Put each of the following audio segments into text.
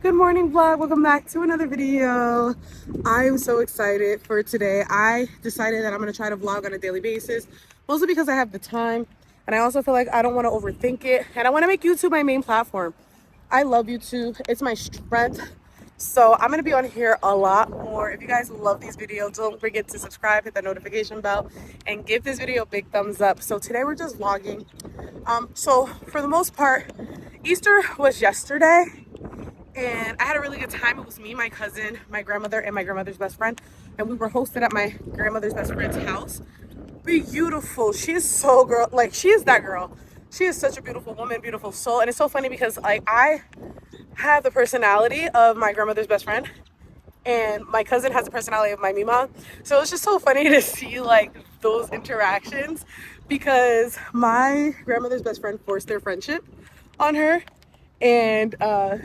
Good morning, vlog. Welcome back to another video. I am so excited for today. I decided that I'm going to try to vlog on a daily basis, mostly because I have the time, and I also feel like I don't want to overthink it, and I want to make YouTube my main platform. I love YouTube. It's my strength. So I'm going to be on here a lot more. If you guys love these videos, don't forget to subscribe, hit the notification bell, and give this video a big thumbs up. So today we're just vlogging. So for the most part, Easter was yesterday. And I had a really good time. It was me, my cousin, my grandmother, and my grandmother's best friend. And we were hosted at my grandmother's best friend's house. Beautiful. She is so girl. Like, she is that girl. She is such a beautiful woman, beautiful soul. And it's so funny because, like, I have the personality of my grandmother's best friend. And my cousin has the personality of my Mima. So it's just so funny to see, like, those interactions. Because my grandmother's best friend forced their friendship on her, and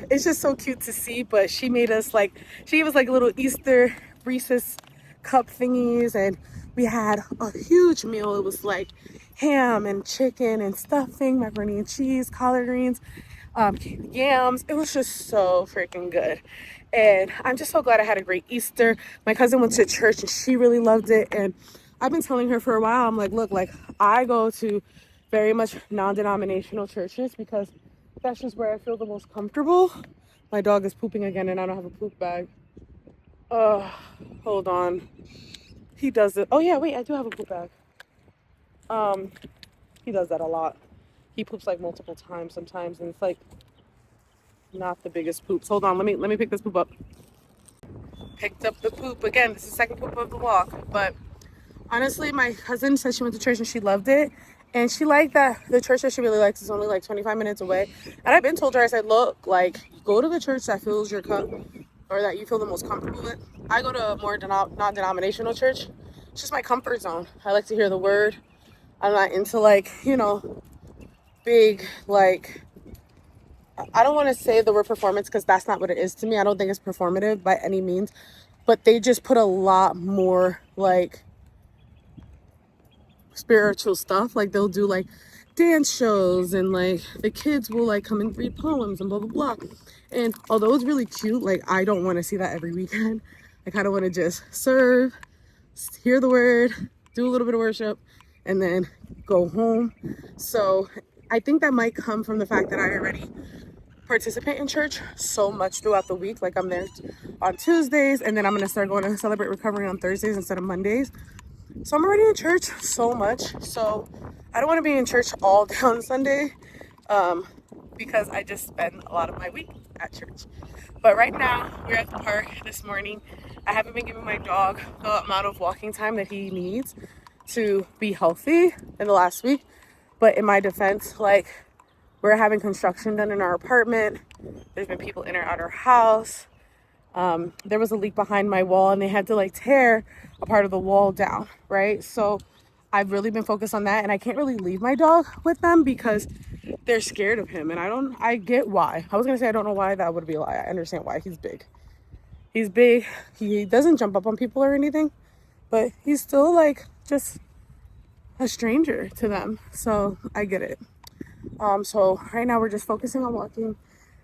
it's just so cute to see. But she made us, like, she gave us like little Easter Reese's cup thingies, and we had a huge meal. It was like ham and chicken and stuffing, macaroni and cheese, collard greens, yams. It was just so freaking good, and I'm just so glad I had a great Easter. My cousin went to church and she really loved it, and I've been telling her for a while, I'm like, look, like, I go to very much non-denominational churches because that's just where I feel the most comfortable. My dog is pooping again and I don't have a poop bag. Hold on. He does it. Oh yeah, wait, I do have a poop bag. He does that a lot. He poops like multiple times sometimes, and it's like not the biggest poops. Hold on, let me pick this poop up. Picked up the poop again. This is the second poop of the walk. But honestly, my cousin said she went to church and she loved it. And she liked that the church that she really likes is only like 25 minutes away. And I've been told her, I said, look, like, go to the church that fills your cup or that you feel the most comfortable with. I go to a more non-denominational church. It's just my comfort zone. I like to hear the word. I'm not into, like, big, like, I don't want to say the word performance because that's not what it is to me. I don't think it's performative by any means. But they just put a lot more, like, spiritual stuff. Like, they'll do like dance shows, and like the kids will like come and read poems and blah blah blah. And although it's really cute, like, I don't want to see that every weekend. I kind of want to just serve, hear the word, do a little bit of worship, and then go home. So I think that might come from the fact that I already participate in church so much throughout the week. Like, I'm there on Tuesdays, and then I'm gonna start going to Celebrate Recovery on Thursdays instead of Mondays. So I'm already in church so much. So I don't want to be in church all day on Sunday, because I just spend a lot of my week at church. But right now, we're at the park this morning. I haven't been giving my dog the amount of walking time that he needs to be healthy in the last week. But in my defense, like, we're having construction done in our apartment. There's been people in or out our house. There was a leak behind my wall and they had to like tear a part of the wall down, right? So I've really been focused on that, and I can't really leave my dog with them because they're scared of him. And I get why. I was gonna say I don't know why, that would be a lie. I understand why. He's big. He's big. He doesn't jump up on people or anything, but he's still like just a stranger to them. So I get it. So right now we're just focusing on walking,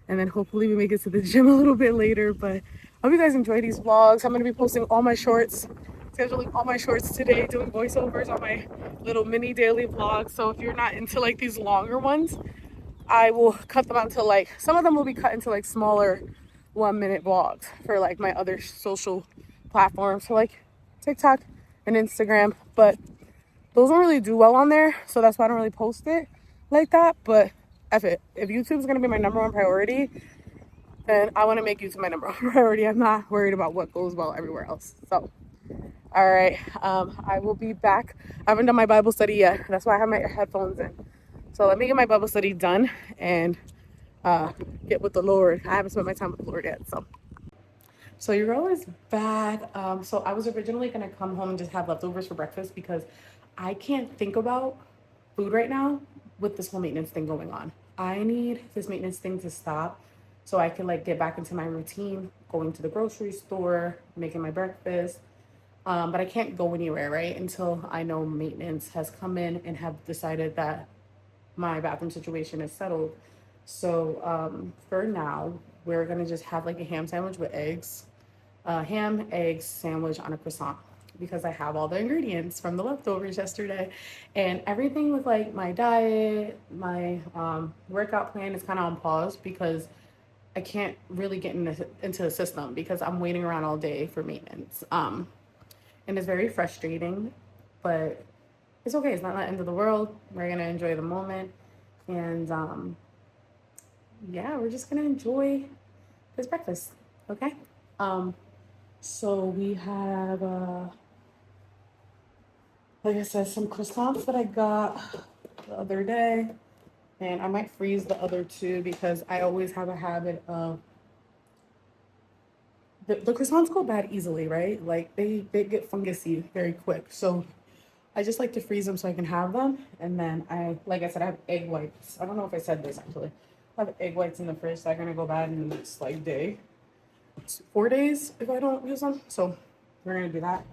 and then hopefully we make it to the gym a little bit later. But I hope you guys enjoy these vlogs. I'm going to be posting all my shorts, scheduling all my shorts today, doing voiceovers on my little mini daily vlogs. So if you're not into like these longer ones, I will cut them out into like, some of them will be cut into like smaller 1-minute vlogs for like my other social platforms, so like TikTok and Instagram. But those don't really do well on there, so that's why I don't really post it like that. But F it. If YouTube's gonna be my number one priority, then I want to make YouTube my number one priority. I'm not worried about what goes well everywhere else. So, all right, I will be back. I haven't done my Bible study yet. That's why I have my headphones in. So let me get my Bible study done and get with the Lord. I haven't spent my time with the Lord yet. So your girl is back. So I was originally gonna come home and just have leftovers for breakfast because I can't think about food right now with this whole maintenance thing going on. I need this maintenance thing to stop so I can like get back into my routine, going to the grocery store, making my breakfast. But I can't go anywhere, right, until I know maintenance has come in and have decided that my bathroom situation is settled. So for now, we're gonna just have like a ham sandwich with eggs, ham, eggs, sandwich on a croissant because I have all the ingredients from the leftovers yesterday. And everything with like my diet, my workout plan is kind of on pause because I can't really get into the system because I'm waiting around all day for maintenance. And it's very frustrating, but it's okay. It's not the end of the world. We're gonna enjoy the moment, and yeah, we're just gonna enjoy this breakfast. Okay. Um, so we have, like I said, some croissants that I got the other day, and I might freeze the other two because I always have a habit of the croissants go bad easily, right? Like they get fungusy very quick. So I just like to freeze them so I can have them. And then like I said, I have egg whites. I don't know if I said this actually. I have egg whites in the fridge that are gonna go bad in the next like day. It's 4 days if I don't use them. So we're gonna do that.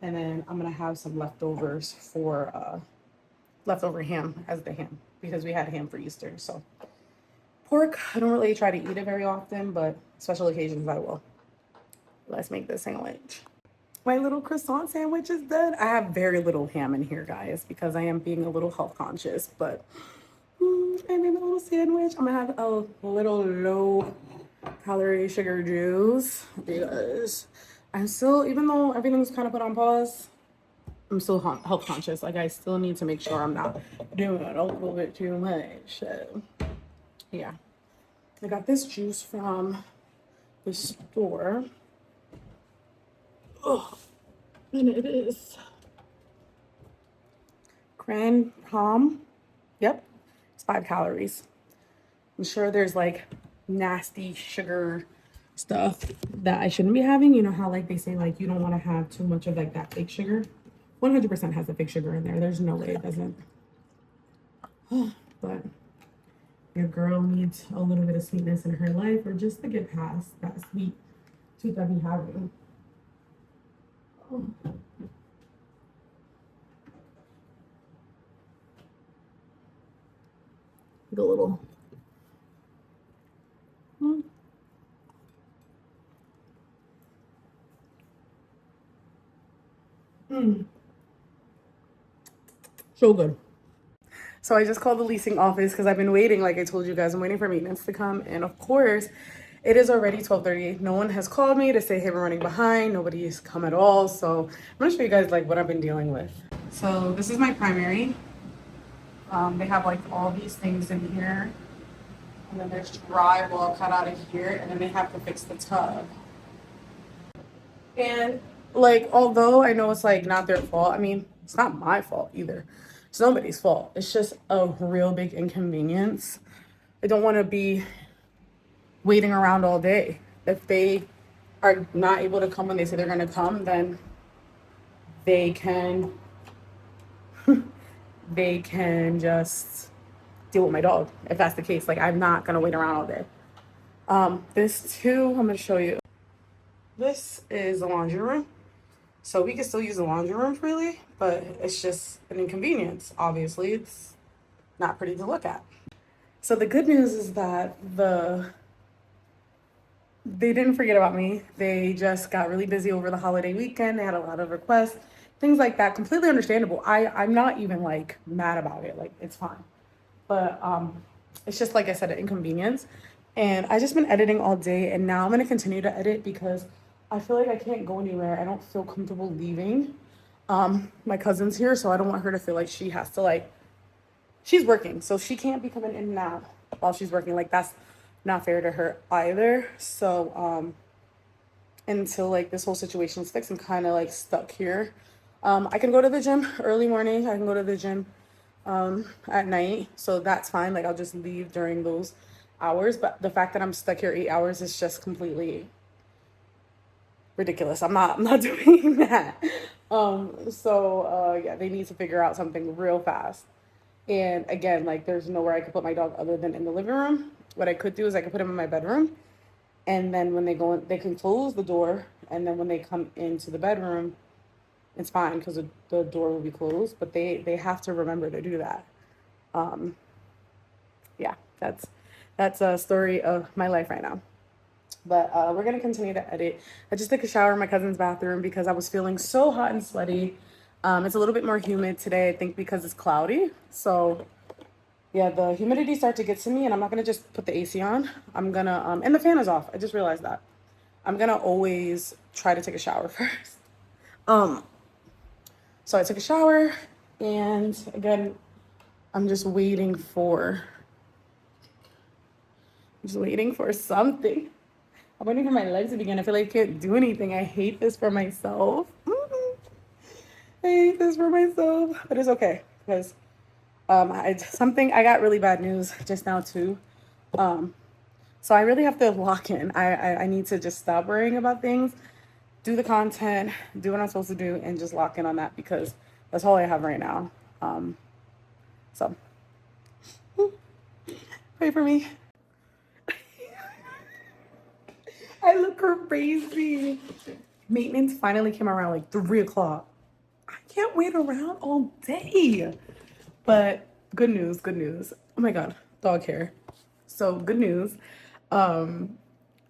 And then I'm gonna have some leftovers for leftover ham as the ham because we had ham for Easter. So pork, I don't really try to eat it very often, but special occasions I will. Let's make this sandwich. My little croissant sandwich is done. I have very little ham in here, guys, because I am being a little health conscious, but I made a little sandwich. I'm gonna have a little low calorie sugar juice because I'm still, even though everything's kind of put on pause, I'm still health conscious. Like I still need to make sure I'm not doing a little bit too much. So yeah, I got this juice from the store. Oh, and it is cran palm. Yep, it's 5 calories. I'm sure there's like nasty sugar stuff that I shouldn't be having. You know how like they say like you don't want to have too much of like that fake sugar. 100% has the fake sugar in there. There's no way it doesn't. But your girl needs a little bit of sweetness in her life or just to get past that sweet tooth that we having. Oh. The little so good. So I just called the leasing office because I've been waiting, like I told you guys, I'm waiting for maintenance to come. And of course, it is already 12:30. No one has called me to say, hey, we're running behind. Nobody's come at all. So I'm gonna show you guys like what I've been dealing with. So this is my primary. They have like all these things in here. And then there's drywall cut out of here. And then they have to fix the tub. And like, although I know it's like not their fault, I mean, it's not my fault either. It's nobody's fault. It's just a real big inconvenience. I don't want to be waiting around all day. If they are not able to come when they say they're going to come, then they can they can just deal with my dog if that's the case. Like I'm not going to wait around all day. This too, I'm going to show you. This is the laundry room. So we can still use the laundry room freely, but it's just an inconvenience. Obviously, it's not pretty to look at. So the good news is that they didn't forget about me. They just got really busy over the holiday weekend. They had a lot of requests, things like that. Completely understandable. I'm not even like mad about it. Like it's fine. But it's just like I said, an inconvenience. And I just been editing all day, and now I'm gonna continue to edit because I feel like I can't go anywhere. I don't feel comfortable leaving. My cousin's here, so I don't want her to feel like she has to like, she's working, so she can't be coming in and out while she's working. Like that's not fair to her either. So until like this whole situation is fixed, I'm kind of like stuck here. I can go to the gym early morning. I can go to the gym at night, so that's fine. Like I'll just leave during those hours. But the fact that I'm stuck here 8 hours is just completely ridiculous. I'm not doing that. Yeah, they need to figure out something real fast. And again, like there's nowhere I could put my dog other than in the living room. What I could do is I could put him in my bedroom, and then when they go in, they can close the door, and then when they come into the bedroom, it's fine because the door will be closed. But they have to remember to do that. Yeah, that's a story of my life right now. But we're gonna continue to edit. I just took a shower in my cousin's bathroom because I was feeling so hot and sweaty. It's a little bit more humid today, I think, because it's cloudy. So yeah, the humidity started to get to me, and I'm not gonna just put the AC on. I'm gonna and the fan is off. I just realized that. I'm gonna always try to take a shower first. Um, so I took a shower, and again, I'm just waiting for something. I'm waiting for my legs to begin. I feel like I can't do anything. I hate this for myself. I hate this for myself, but it's okay because I got really bad news just now too. So I really have to lock in. I need to just stop worrying about things, do the content, do what I'm supposed to do, and just lock in on that because that's all I have right now. So pray for me. I look crazy. Maintenance finally came around like 3 o'clock. I can't wait around all day. But good news, good news. Oh my God, dog hair. So good news. I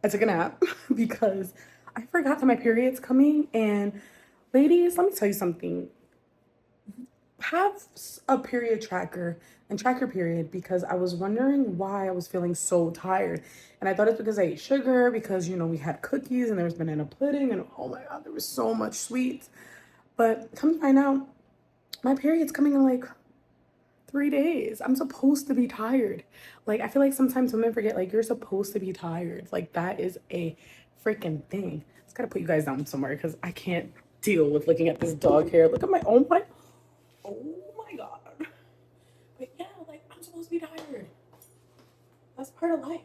took a nap because I forgot that my period's coming. And ladies, let me tell you something. Have a period tracker and track your period because I was wondering why I was feeling so tired. And I thought it's because I ate sugar because, we had cookies and there was banana pudding and oh my God, there was so much sweets. But come to find out, my period's coming in like 3 days. I'm supposed to be tired. Like, I feel like sometimes women forget, like, you're supposed to be tired. Like, that is a freaking thing. I just gotta put you guys down somewhere because I can't deal with looking at this dog hair. Look at my own life. Oh my God. But yeah, like, I'm supposed to be tired. That's part of life.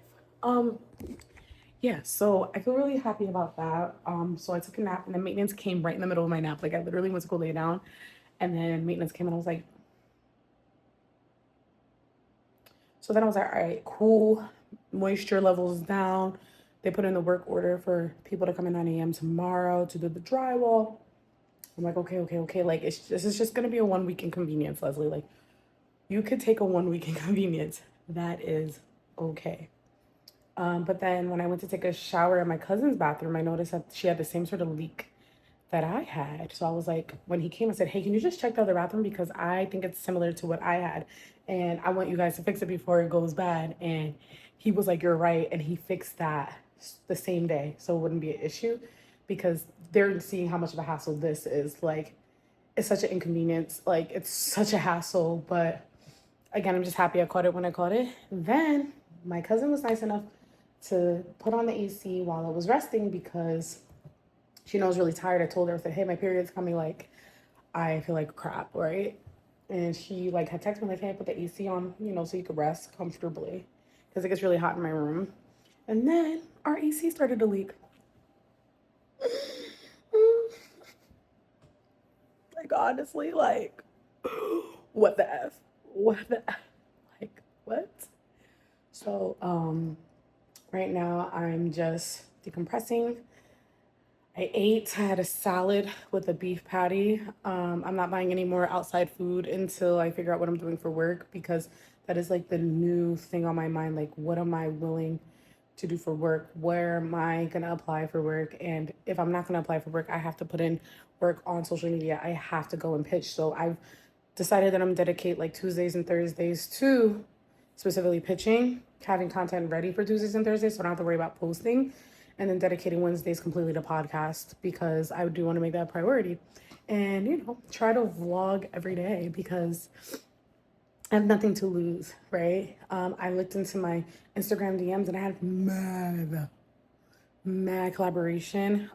Yeah, so I feel really happy about that. So I took a nap and then maintenance came right in the middle of my nap. Like, I literally went to go lay down and then maintenance came and I was like, so then I was like, all right, cool. Moisture levels down. They put in the work order for people to come in 9 a.m. tomorrow to do the drywall. I'm like, okay. Like, this is just gonna be a 1 week inconvenience, Leslie. Like, you could take a 1 week inconvenience. That is okay. But then when I went to take a shower in my cousin's bathroom, I noticed that she had the same sort of leak that I had. So I was like, when he came, I said, hey, can you just check the other bathroom? Because I think it's similar to what I had. And I want you guys to fix it before it goes bad. And he was like, you're right. And he fixed that the same day. So it wouldn't be an issue because they're seeing how much of a hassle this is. Like, it's such an inconvenience. Like, it's such a hassle. But again, I'm just happy I caught it when I caught it. Then my cousin was nice enough to put on the AC while I was resting because she knows really tired. I told her, I said, hey, my period's coming, like, I feel like crap, right? And she, like, had texted me, like, hey, I put the AC on, so you could rest comfortably because it gets really hot in my room. And then our AC started to leak. Like, honestly, like, what the F? What the F? Like, what? So, right now I'm just decompressing. I had a salad with a beef patty. I'm not buying any more outside food until I figure out what I'm doing for work because that is like the new thing on my mind. Like, what am I willing to do for work? Where am I gonna apply for work? And if I'm not gonna apply for work, I have to put in work on social media. I have to go and pitch. So I've decided that I'm gonna dedicate like Tuesdays and Thursdays to specifically pitching, having content ready for Tuesdays and Thursdays so I don't have to worry about posting, and then dedicating Wednesdays completely to podcast because I do want to make that a priority. And, try to vlog every day because I have nothing to lose, right? I looked into my Instagram DMs and I had mad collaboration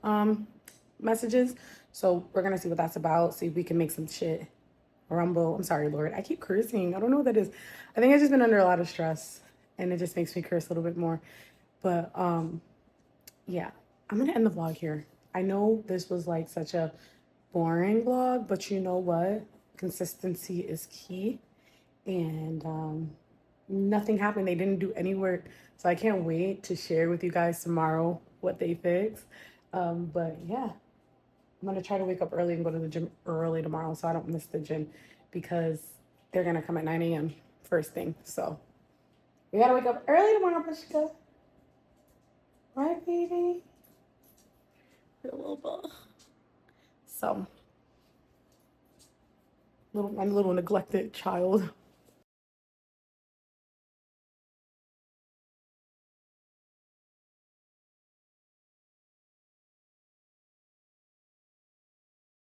messages. So we're going to see what that's about, see if we can make some shit rumble. I'm sorry, Lord. I keep cursing. I don't know what that is. I think I've just been under a lot of stress and it just makes me curse a little bit more. But yeah, I'm gonna end the vlog here. I know this was like such a boring vlog, but you know what? Consistency is key. And nothing happened. They didn't do any work. So I can't wait to share with you guys tomorrow what they fixed. But yeah, I'm gonna try to wake up early and go to the gym early tomorrow so I don't miss the gym because they're gonna come at 9 a.m. first thing. So we gotta wake up early tomorrow, Pushka. Right, baby? A little bit. So, I'm a little neglected child.